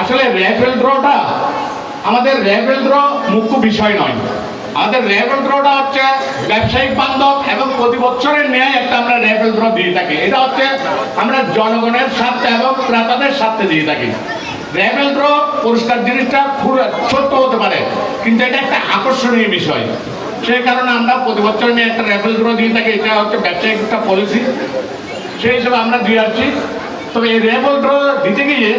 আসলে র্যাফেল ড্রটা আমাদের raffle draw মুখ্য বিষয় নয়। আমাদের র্যাফেল ড্রটা হচ্ছে ব্যবসায়িক বান্ধব এবং প্রতি বছরের ন্যায় একটা আমরা র্যাফেল ড্র দিয়ে থাকি। এটা হচ্ছে আমরা জনগণের স্বার্থে এবং ক্রেতাদের স্বার্থে দিয়ে থাকি। র্যাফেল ড্র পুরস্কার জিনিসটা খুব ছোট্ট হতে পারে, কিন্তু এটা একটা আকর্ষণীয় বিষয়। সেই কারণে আমরা প্রতি বছর নিয়ে একটা র্যাফেল ড্র দিয়ে থাকি। এটা হচ্ছে ব্যবসায়িক একটা পলিসি, সেই হিসেবে আমরা দিয়ে আসছি। তবে এই র্যাফেল ড্র দিতে গিয়ে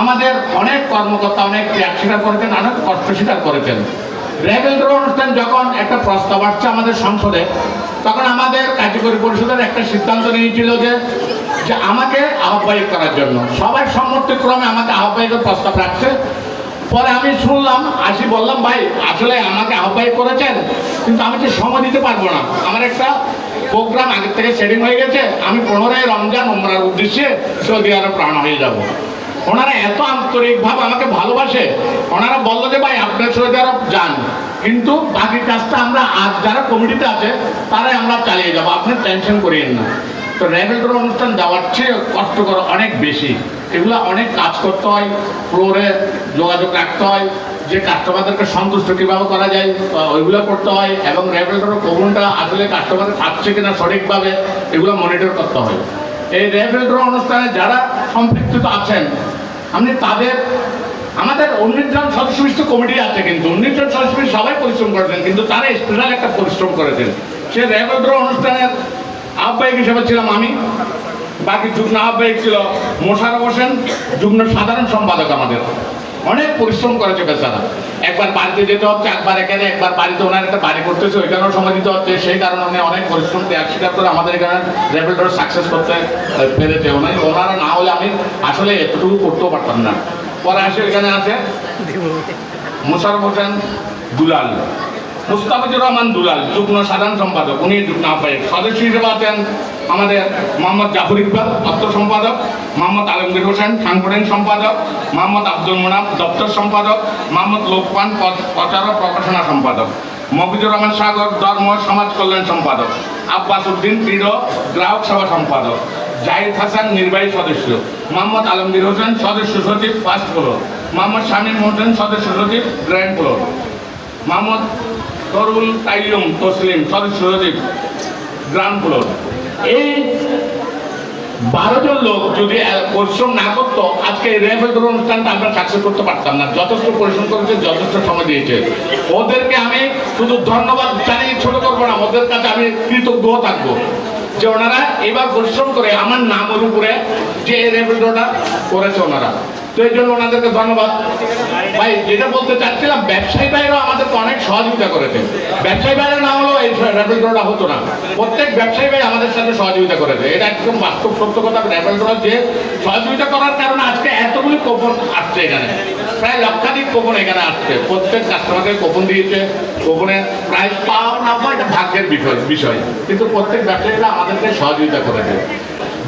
আমাদের অনেক কর্মকর্তা অনেক ত্যাগ স্বীকার করেছেন, অনেক কষ্ট স্বীকার করেছেন। র্যাফেল ড্র অনুষ্ঠান যখন একটা প্রস্তাব আসছে আমাদের সংসদে, তখন আমাদের কার্যকরী পরিষদের একটা সিদ্ধান্ত নিয়েছিল যে আমাকে আহ্বায়ক করার জন্য সবাই সম্মতিক্রমে আমাকে আহ্বায়কের প্রস্তাব রাখছে। পরে আমি শুনলাম, বললাম ভাই আসলে আমাকে আহ্বায়ক করেছেন, কিন্তু আমি তো সময় দিতে পারবো না, আমার একটা প্রোগ্রাম আগের থেকে সেটিং হয়ে গেছে, আমি 15ই রমজান উমরার উদ্দেশ্যে সৌদি আরব রওনা হয়ে যাব। ওনারা এত আন্তরিকভাবে আমাকে ভালোবাসে, ওনারা বললো যে ভাই আপনার সৌদি আরব যান, কিন্তু বাকি কাজটা আমরা আজ যারা কমিটিতে আছে তারাই আমরা চালিয়ে যাবো, আপনি টেনশন করিয়েন না। তো র্যাফেল ড্র অনুষ্ঠান যাওয়ার চেয়ে কষ্টকর অনেক বেশি। এগুলো অনেক কাজ করতে হয়, ফ্লোরে যোগাযোগ রাখতে হয়, যে কাস্টমারদেরকে সন্তুষ্ট কীভাবে করা যায় ওইগুলো করতে হয়, এবং র্যাফেল ড্র কবুনটা আসলে কাস্টমার পাচ্ছে কিনা সঠিকভাবে এগুলো মনিটর করতে হয়। এই র্যাফেল ড্র অনুষ্ঠানে যারা সম্পৃক্ত আছেন, আপনি তাদের আমাদের 19 জন সদস্য বিশিষ্ট কমিটি আছে, কিন্তু 19 জন সদস্য সবাই পরিশ্রম করেছেন, কিন্তু তারা স্পেশাল একটা পরিশ্রম করেছেন। সে র্যাফেল ড্র অনুষ্ঠানের আহ্বায়ক হিসেবে ছিলাম আমি, বাকি যুগ্ম আহ্বায়ক ছিল মোশাররফ হোসেন, যুগ্ম সাধারণ সম্পাদক। আমাদের অনেক পরিশ্রম করেছে বেচারা, একবার বাড়িতে যেতে হচ্ছে, একবার এখানে, একবার বাড়িতে ওনার একটা বাড়ি করতেছে, ওইখানেও সময় দিতে হচ্ছে। সেই কারণে উনি অনেক পরিশ্রম ত্যাগ স্বীকার করে আমাদের এখানে র্যাফেল ড্র সাকসেস করতে পেরেছে। ওনারা না হলে আমি আসলে এতটুকু করতেও পারতাম না। পরে আসে এখানে আছে মোশাররফ হোসেন দুলাল, মুস্তাফিজুর রহমান দুলাল যুগ্ম সাধারণ সম্পাদক, উনি যুগ্ম আহ্বায়ক। সদস্য হিসেবে আছেন আমাদের মোহাম্মদ জাফর ইকবাল দপ্তর সম্পাদক, মোহাম্মদ আলমগীর হোসেন সাংগঠনিক সম্পাদক, মোহাম্মদ আব্দুল মোনাফ দপ্তর সম্পাদক, মোহাম্মদ লোকমান প্রচার ও প্রকাশনা সম্পাদক, মফিজুর রহমান সাগর ধর্ম সমাজ কল্যাণ সম্পাদক, আব্বাস উদ্দিন ক্রীড়া গ্রাহক সভা সম্পাদক, জাহিদ হাসান নির্বাহী সদস্য, মোহাম্মদ আলমগীর হোসেন সদস্য সচিব ফার্স্ট ফ্লোর, মোহাম্মদ শামীম হোসেন সদস্য সচিব গ্র্যান্ড ফ্লোর, মোহাম্মদ তরুল তাইয়ুম তসলিম সদস্য সচিব গ্রাউন্ড ফ্লোর। এই 12 জন লোক যদি পরিশ্রম না করতো, আজকে এই র্যাফেল ড্র অনুষ্ঠানটা আমরা সাকসেস করতে পারতাম না। যথেষ্ট পরিশ্রম করেছে, যথেষ্ট সময় দিয়েছে। ওদেরকে আমি শুধু ধন্যবাদ জানিয়ে ছোট করবো না, ওদের কাছে আমি কৃতজ্ঞ থাকবো যে ওনারা এবার পরিশ্রম করে আমার নামের উপরে যে এই র্যাফেল ড্রটা করেছে ওনারা। তো এই জন্য ওনাদেরকে ধন্যবাদ। ভাই যেটা বলতে চাচ্ছিলাম, ব্যবসায়ী ভাইরাও আমাদেরকে অনেক সহযোগিতা করেছে। ব্যবসায়ী ভাইরা না হলেও এই র্যাফেল ড্রটা হতো না। প্রত্যেক ব্যবসায়ী ভাই আমাদের সাথে সহযোগিতা করেছে, এটা একদম বাস্তব সত্য কথা। র্যাফেল ড্র যে সহযোগিতা করার কারণে আজকে এতগুলি কুপন আসছে, এখানে প্রায় লক্ষাধিক কুপন এখানে আসছে। প্রত্যেক কাস্টমারকে কুপন দিয়েছে, কুপনের প্রাইস পাওয়া না পাওয়া এটা ভাগ্যের বিষয়, কিন্তু প্রত্যেক ব্যবসায়ীরা আমাদেরকে সহযোগিতা করেছে।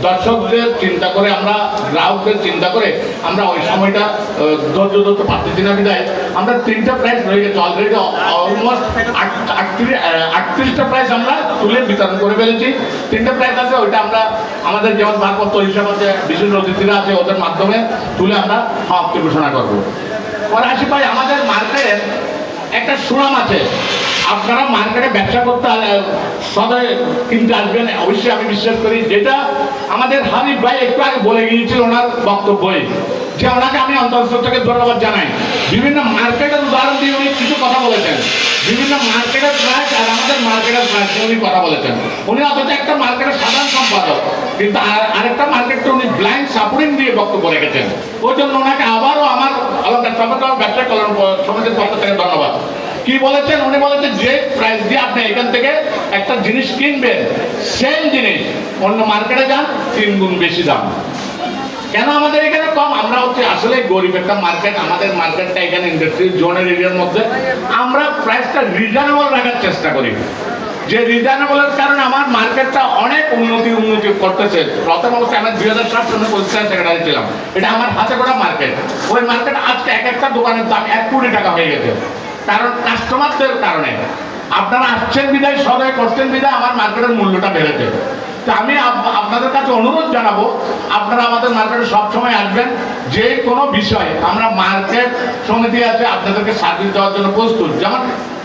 দর্শকদের চিন্তা করে, আমরা গ্রাহকদের চিন্তা করে আমরা ওই সময়টা ধৈর্য ধরতে পারতেছি না বিদায় আমরা 3টা প্রাইজ রয়ে গেছে অলরেডি। অলমোস্ট 38টা প্রাইজ আমরা তুলে বিতরণ করে ফেলেছি। 3টা প্রাইজ আছে, ওইটা আমরা আমাদের যেমন ভারপত্র হিসাব আছে, বিশেষ অতিথিরা আছে, ওদের মাধ্যমে তুলে আমরা সমাপ্তি ঘোষণা করবো। পরে আসি ভাই, আমাদের মার্কেটের একটা সুনাম আছে। আপনারা মার্কেটে ব্যবসা করতে সবাই কিনতে আসবেন, অবশ্যই আমি বিশ্বাস করি। যেটা আমাদের হাবিব ভাই একটু আগে বলে গিয়েছিল ওনার বক্তব্যে, যে ওনাকে আমি অন্তঃস্থল থেকে ধন্যবাদ জানাই। বিভিন্ন মার্কেটের উদাহরণ দিয়ে উনি কিছু কথা বলেছেন, বিভিন্ন মার্কেটের প্রাইস আর আমাদের মার্কেটের প্রাইস নিয়ে উনি কথা বলেছেন। উনি অথচ একটা মার্কেটের সাধারণ সম্পাদক, কিন্তু আরেকটা মার্কেটকে উনি ব্লাইন্ড সাপোর্টিং দিয়ে বক্তব্য রেখেছেন। ওই জন্য ওনাকে আবারও আমার ব্যবসা কল্যাণ সমিতির পক্ষ থেকে ধন্যবাদ। কি বলেছেন উনি? বলেছেন যে প্রাইস দিয়ে আপনি এখান থেকে একটা জিনিস কিনবেন, সেম জিনিস অন্য মার্কেটে যান 3 গুণ বেশি দাম। কেন আমাদের এখানে কম? আমরা হচ্ছে আসলে গরিব একটা মার্কেট, আমাদের মার্কেটটা এখানে ইন্ডাস্ট্রিয়াল জোনের এরিয়ার মধ্যে। আমরা প্রাইসটা রিজনেবল রাখার চেষ্টা করি, যে রিজনেবলের কারণে আমার মার্কেটটা অনেক উন্নতি করতেছে। প্রথম অবস্থায় আমি 2007 সালে পজিশন সেক্রেটারি ছিলাম, এটা আমার হাতে করা মার্কেট। ওই মার্কেট আজকে এক একটা দোকানের দাম 1 কোটি টাকা হয়ে গেছে, কারণ কাস্টমারদের কারণে। আপনারা আসছেন বিদায়, সবাই করছেন বিদায় আমার মার্কেটের মূল্যটা বেড়েছে। তো আমি আপনাদের কাছে অনুরোধ জানাবো, আপনারা আমাদের মার্কেটে সবসময় আসবেন। যে কোনো বিষয় আমরা মার্কেট সমিতি আছে আপনাদেরকে সার্ভিস দেওয়ার জন্য প্রস্তুত। যেমন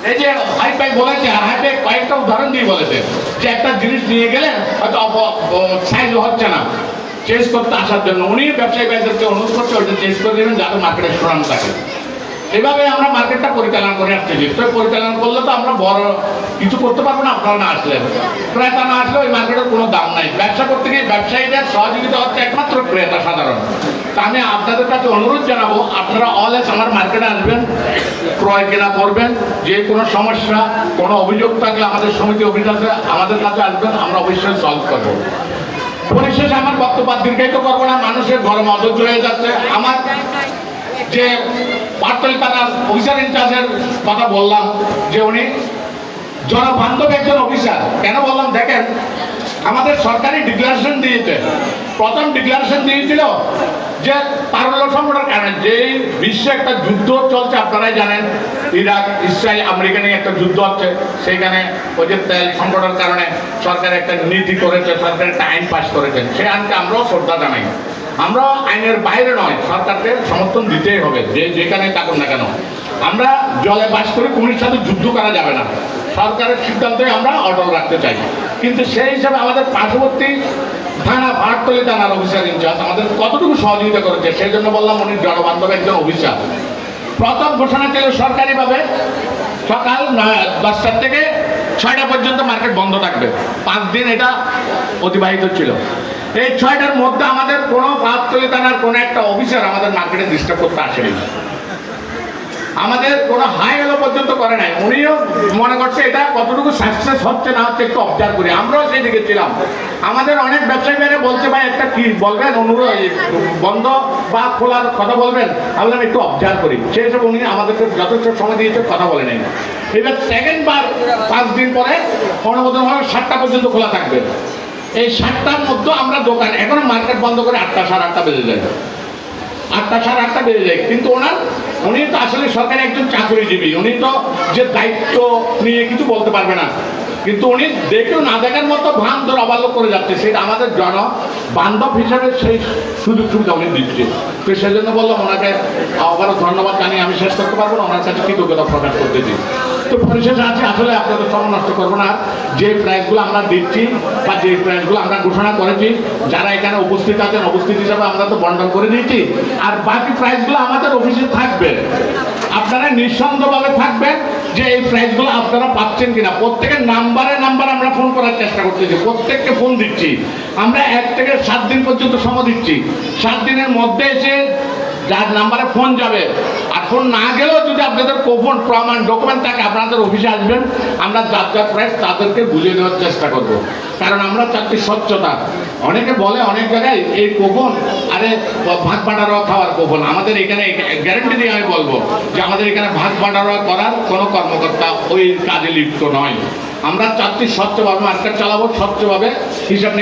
এই যে হাইপাই বলেছে, আর হাইপাই কয়েকটা উদাহরণ দিয়ে বলেছে যে একটা জিনিস নিয়ে গেলেন হয়তো সাইজ হচ্ছে না, চেঞ্জ করতে আসার জন্য উনি ব্যবসায়ী ভাইদেরকে অনুরোধ করছে ওইটা চেঞ্জ করে দেবেন যাতে মার্কেটে সুনাম থাকে। এভাবে আমরা মার্কেটটা পরিচালনা করে আসতেছি। তো পরিচালনা করলে তো আমরা বড় কিছু করতে পারবো না আপনারা না আসলে, ক্রেতা না আসলে ওই মার্কেটের কোনো দাম নাই। ব্যবসা করতে গিয়ে ব্যবসায়ীদের সহযোগিতা হচ্ছে একমাত্র ক্রেতা সাধারণ। তা আমি আপনাদের কাছে অনুরোধ জানাবো, আপনারা অলওয়েজ আমার মার্কেটে আসবেন, ক্রয় কেনা করবেন। যে কোনো সমস্যা কোনো অভিযোগ থাকলে আমাদের সমিতি অফিসে আমাদের কাছে আসবেন, আমরা অবশ্যই সলভ করবো। পরিশেষে আমার বক্তব্য দীর্ঘায়িত করবো না, মানুষের গরম অধৈর্য হয়ে যাচ্ছে। আমার যে পাটতলী থানার অফিসার ইনচার্জের কথা বললাম যে উনি জনবান্ধব একজন অফিসার। কেন বললাম দেখেন, আমাদের সরকারি ডিক্লারেশন দিয়েছে, প্রথম ডিক্লারেশন দিয়েছিল যে তারল্য সংকটের কারণে যে বিশ্বে একটা যুদ্ধ চলছে, আপনারাই জানেন ইরাক ইসরায়েল আমেরিকা নিয়ে একটা যুদ্ধ হচ্ছে, সেইখানে ওই যে তেল সংকটের কারণে সরকার একটা নীতি করেছে, সরকার একটা আইন পাস করেছেন, সেই আইনকে আমরাও শ্রদ্ধা জানাই। আমরা আইনের বাইরে নয়, সরকারকে সমর্থন দিতেই হবে যে যেখানে থাকুন না কেন। আমরা জলে বাস করে কোনের সাথে যুদ্ধ করা যাবে না, সরকারের সিদ্ধান্তে আমরা অটল রাখতে চাই। কিন্তু সেই হিসাবে আমাদের পার্শ্ববর্তী থানা পাটতলী থানার অফিসার ইনচার্জ আমাদের কতটুকু সহযোগিতা করেছে, সেই জন্য বললাম উনি জনবান্ধব একজন অফিসার। প্রথম ঘোষণা ছিল সরকারিভাবে সকাল 10টা থেকে 6টা পর্যন্ত মার্কেট বন্ধ থাকবে, 5 দিন এটা অতিবাহিত ছিল। এই 6টার মধ্যে আমাদের কোনো পাটতলী থানার কোনো একটা অফিসার আমাদের মার্কেটে ডিস্টার্ব করতে আসেনি, আমাদের কোনো হাই এলো পর্যন্ত করে নাই। উনিও মনে করছে এটা কতটুকু সাকসেস হচ্ছে না হচ্ছে একটু অবজার্ভ করি, আমরাও সেই দিকে ছিলাম। আমাদের অনেক ব্যবসায়ী বাইরে বলছে ভাই একটা কি বলবেন, অনুরোধ বন্ধ বা খোলার কথা বলবেন, আমরা একটু অবজার্ভ করি। সেই হিসেবে উনি আমাদেরকে যথেষ্ট সময় দিয়েছে, কথা বলে নেই। এবার সেকেন্ড বার 5 দিন পরে অনুমোদন হবে 7টা পর্যন্ত খোলা থাকবে। এই 7টার মধ্যে আমরা দোকান এখনো মার্কেট বন্ধ করে 8টা 8:30 বেজে যায়, 8টা 8:30 বেজে যায়। কিন্তু উনি তো আসলে সরকারি একজন চাকরিজীবী, উনি তো যে দায়িত্ব নিয়ে কিছু বলতে পারবে না, কিন্তু উনি দেখেও না দেখার মতো ভান ধর অবাল্য করে যাচ্ছে, সেটা আমাদের জনবান্ধব হিসাবে সেই সুযোগ সুবিধা উনি দিচ্ছে। তো সেজন্য বললাম ওনাকে আবারও ধন্যবাদ জানিয়ে আমি শেষ করতে পারবো না, ওনার কাছে কৃতজ্ঞতা প্রকাশ করতেছি। তো পরিশেষে আছে আসলে আপনাদের সময় নষ্ট করবো না, যে প্রাইসগুলো আমরা দিচ্ছি বা যে প্রাইসগুলো আমরা ঘোষণা করেছি, যারা এখানে উপস্থিত আছেন উপস্থিত হিসাবে আমরা তো বন্টন করে দিয়েছি, আর বাকি প্রাইসগুলো আমাদের অফিসে থাকবে। আপনারা নিঃসন্দেহভাবে থাকবেন যে এই প্রাইসগুলো আপনারা পাচ্ছেন কিনা। প্রত্যেকের নাম্বার আমরা ফোন করার চেষ্টা করতেছি, প্রত্যেককে ফোন দিচ্ছি। আমরা 1 থেকে 7 দিন পর্যন্ত সময় দিচ্ছি, 7 দিনের মধ্যে এসে যার নাম্বারে ফোন যাবে, আর ফোন না গেলেও যদি আপনাদের কোপন প্রমাণ ডকুমেন্ট থাকে আপনাদের অফিসে আসবেন, আমরা যার প্রাইস তাদেরকে বুঝিয়ে দেওয়ার চেষ্টা করব। কারণ আমরা চাচ্ছি স্বচ্ছতা। অনেকে বলে অনেক জায়গায় এই কোপন আরে ভাগ বাটারোয়া খাওয়ার কোপন, আমাদের এখানে গ্যারেন্টি দিয়ে আমি বলবো যে আমাদের এখানে ভাগ বাটারোয়া করার কোনো কর্মকর্তা ওই কাজে লিপ্ত নয়। আমরা চাচ্ছি স্বচ্ছভাবে মার্কেট চালাবো, স্বচ্ছভাবে হিসাব